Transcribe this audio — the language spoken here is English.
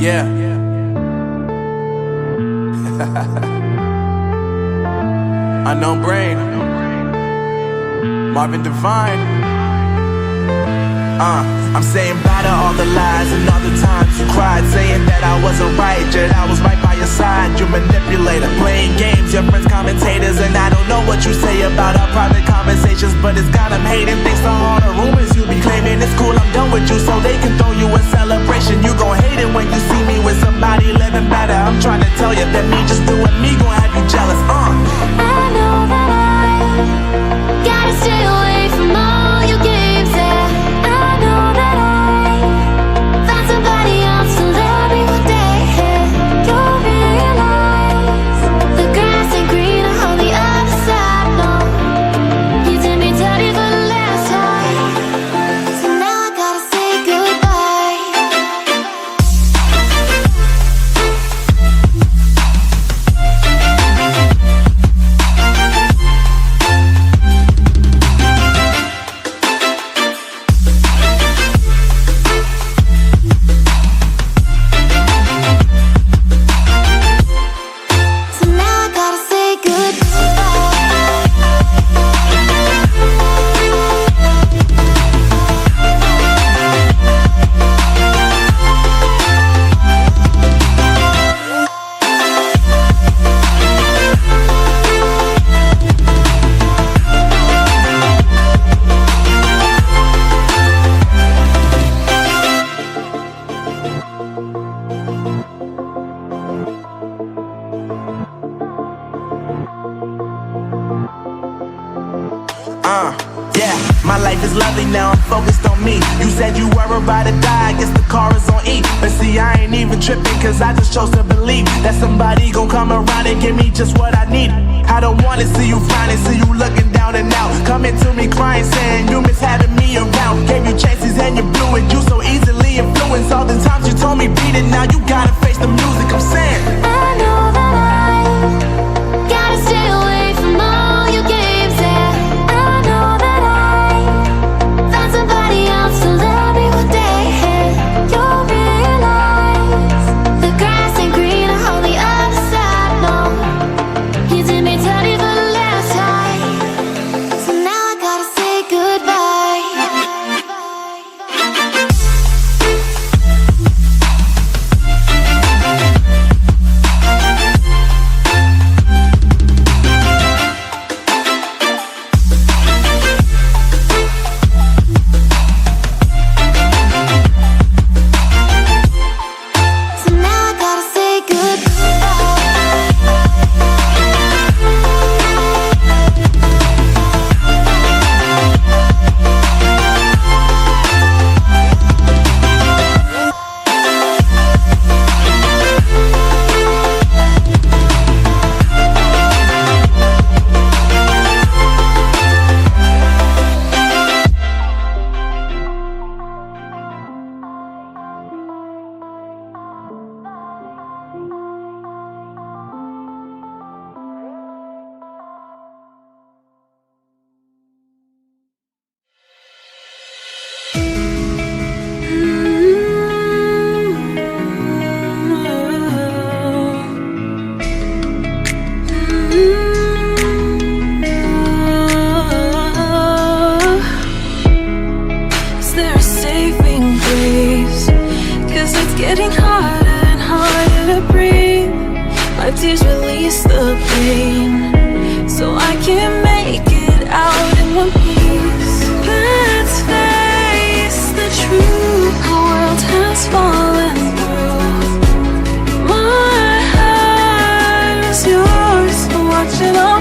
Yeah. Unknown Brain, Marvin Devine. I'm saying bye to all the lies and all the times you cried, saying that I wasn't right, yet I was right by your side. You manipulator, playing games, your friends commentators, and I don't know what you say about our private conversations, but it's got them hating. Thanks to all the rumors you be claiming. It's cool, I'm done with you, so they can throw you a celebration. You gon' hate it when you see me with somebody living better. I'm trying to tell you that me just doing me gon' have you jealous. I know that I gotta stay away from all your games. I know that I found somebody else to love me one day. You'll realize the grass ain't greener on the other side. No, you did me dirty for the last time, so now I gotta say goodbye. So now I gotta say Yeah, my life is lovely now, I'm focused on me. You said you were about to die, I guess the car is on E. But see, I ain't even tripping, cause I just chose to believe that somebody gon' come around and give me just what I need. I don't wanna see you frowning, see you looking down and out, coming to me crying, saying you miss having me around. Gave you chances and you blew it, you so easily influenced. All the times you told me beat it, now you gotta face the music. I'm saying I know that I gotta stay away from all your games. I know that I found somebody else to love me one day. You'll realize the grass ain't greener on the other side. No, you did me dirty for the last time, so now I gotta say goodbye. So now I gotta say Is there a saving grace? Cause it's getting harder and harder to breathe. My tears release the pain, so I can make it out in one piece. Let's face the truth, the world has fallen through. My heart is yours, watch it all